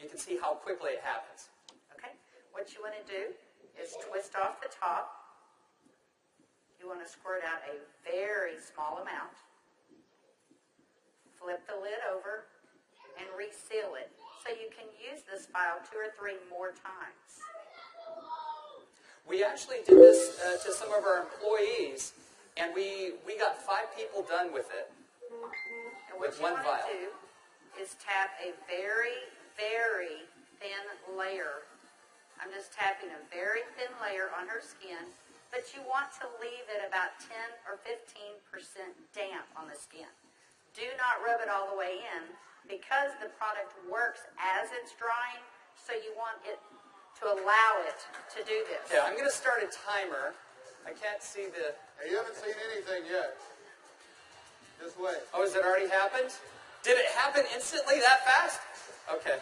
you can see how quickly it happens. Okay, what you want to do is twist off the top. You want to squirt out a very small amount. Flip the lid over and reseal it so you can use this file 2 or 3 more times. We actually did this to some of our employees, and we got 5 people done with it. And what you want to do is tap a very, very thin layer. I'm just tapping a very thin layer on her skin, but you want to leave it about 10 or 15% damp on the skin. Do not rub it all the way in because the product works as it's drying, so you want it to allow it to do this. Yeah, I'm going to start a timer. I can't see the... Hey, you haven't seen anything yet. Just wait. Oh, has it already happened? Did it happen instantly that fast? Okay.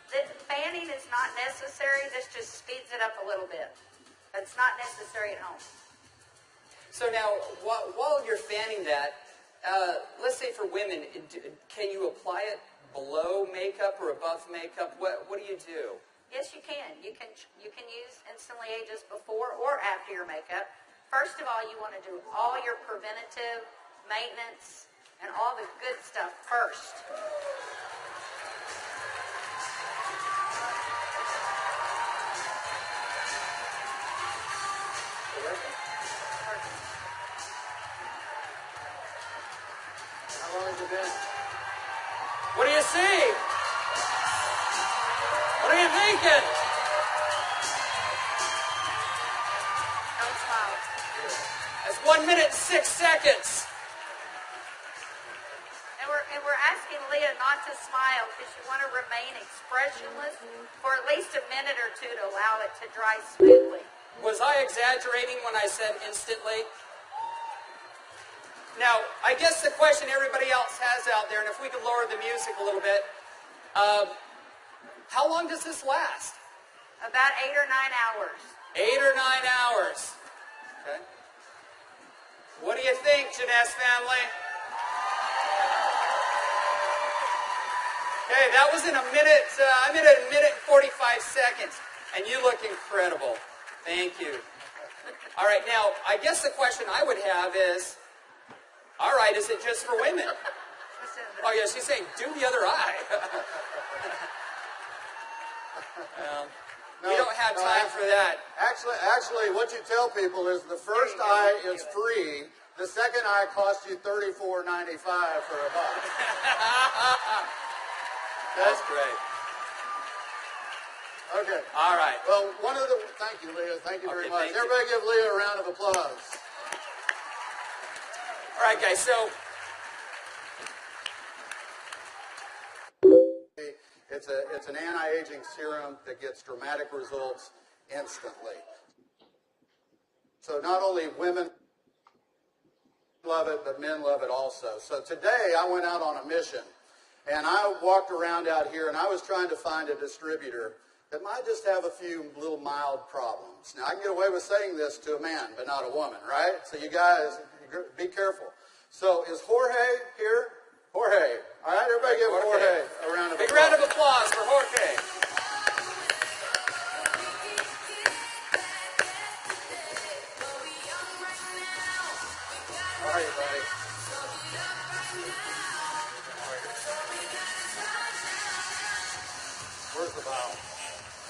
The fanning is not necessary. This just speeds it up a little bit. It's not necessary at home. So now, while you're fanning that, let's say for women, can you apply it below makeup or above makeup? What do you do? Yes, you can. You can use Instantly Ages before or after your makeup. First of all, you want to do all your preventative maintenance and all the good stuff first. How long has it been? What do you see? What are you thinking? Don't smile. That's 1 minute and 6 seconds. And we're asking Leah not to smile because you want to remain expressionless for at least a minute or 2 to allow it to dry smoothly. Was I exaggerating when I said instantly? Now, I guess the question everybody else has out there, and if we could lower the music a little bit, how long does this last? About 8 or 9 hours. 8 or 9 hours. Okay. What do you think, Jeunesse family? Okay, that was in a minute, I'm at 1 minute and 45 seconds, and you look incredible. Thank you. All right, now, I guess the question I would have is, all right, is it just for women? Oh, yeah, she's saying, do the other eye. We don't have time for that. Actually, what you tell people is the first eye is free. The second eye costs you $34.95 for a buck. That's great. Okay. All right. Well, thank you, Leah. Thank you very much. Everybody give Leah a round of applause. All right, guys, so it's an anti-aging serum that gets dramatic results instantly. So not only women love it, but men love it also. So today I went out on a mission, and I walked around out here, and I was trying to find a distributor that might just have a few little mild problems. Now, I can get away with saying this to a man, but not a woman, right? So you guys, be careful. So is Jorge here? Jorge. All right, everybody give Jorge a round of applause. Big round of applause for Jorge. How are you, buddy? Where's the bottle?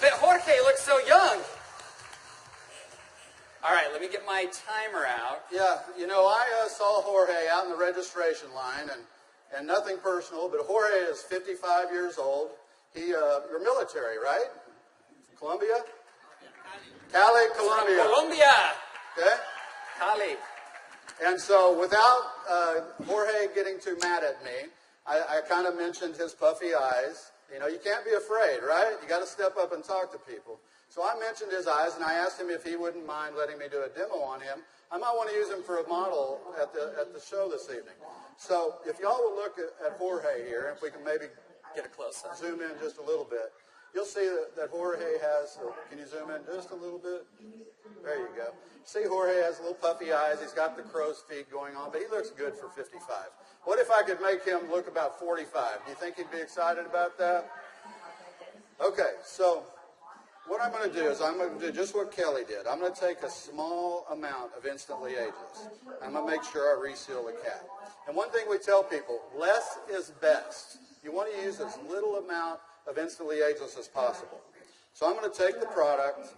But Jorge looks so young. All right, let me get my timer out. Yeah, you know, I saw Jorge out in the registration line, and nothing personal, but Jorge is 55 years old. You're military, right? Colombia? Cali, Colombia. Colombia. Okay? Cali. And so without Jorge getting too mad at me, I kind of mentioned his puffy eyes. You know, you can't be afraid, right? You got to step up and talk to people. So I mentioned his eyes, and I asked him if he wouldn't mind letting me do a demo on him. I might want to use him for a model at the show this evening. So if y'all will look at Jorge here, if we can maybe Get a close-up. zoom in just a little bit, you'll see that Jorge has, can you zoom in just a little bit? There you go. See, Jorge has little puffy eyes. He's got the crow's feet going on, but he looks good for 55. What if I could make him look about 45? Do you think he'd be excited about that? Okay, so what I'm going to do is I'm going to do just what Kelly did. I'm going to take a small amount of Instantly Ageless. I'm going to make sure I reseal the cap. And one thing we tell people, less is best. You want to use as little amount of Instantly Ageless as possible. So I'm going to take the product,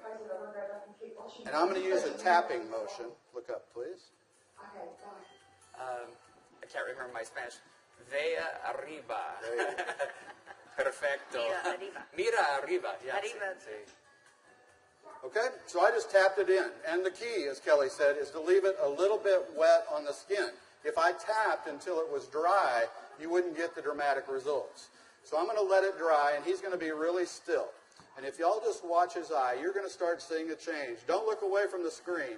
and I'm going to use a tapping motion. Look up, please. I can't remember my Spanish. Vea arriba. Perfecto. Mira arriba. Mira arriba. Yeah, Arriba. Okay, so I just tapped it in. And the key, as Kelly said, is to leave it a little bit wet on the skin. If I tapped until it was dry, you wouldn't get the dramatic results. So I'm going to let it dry, and he's going to be really still. And if y'all just watch his eye, you're going to start seeing a change. Don't look away from the screen,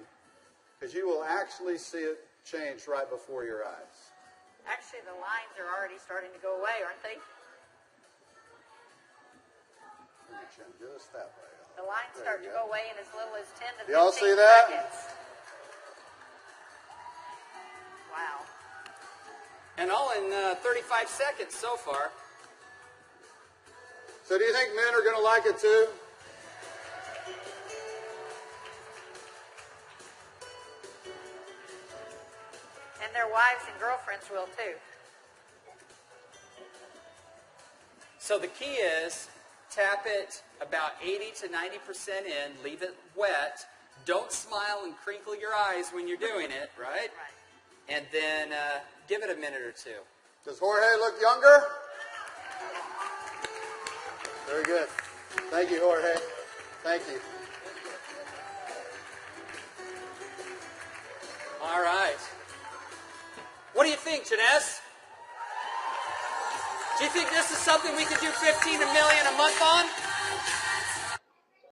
because you will actually see it change right before your eyes. Actually, the lines are already starting to go away, aren't they? Just that way. The lines There start you to go. go away in as little as 10 to 15 Y'all see that? seconds. Wow. And all in 35 seconds so far. So do you think men are going to like it too? And their wives and girlfriends will too. So the key is tap it about 80 to 90% in, leave it wet. Don't smile and crinkle your eyes when you're doing it, right? Right. And then give it a minute or two. Does Jorge look younger? Very good. Thank you, Jorge. Thank you. All right. What do you think, Jeunesse? Do you think this is something we could do 15 million a month on?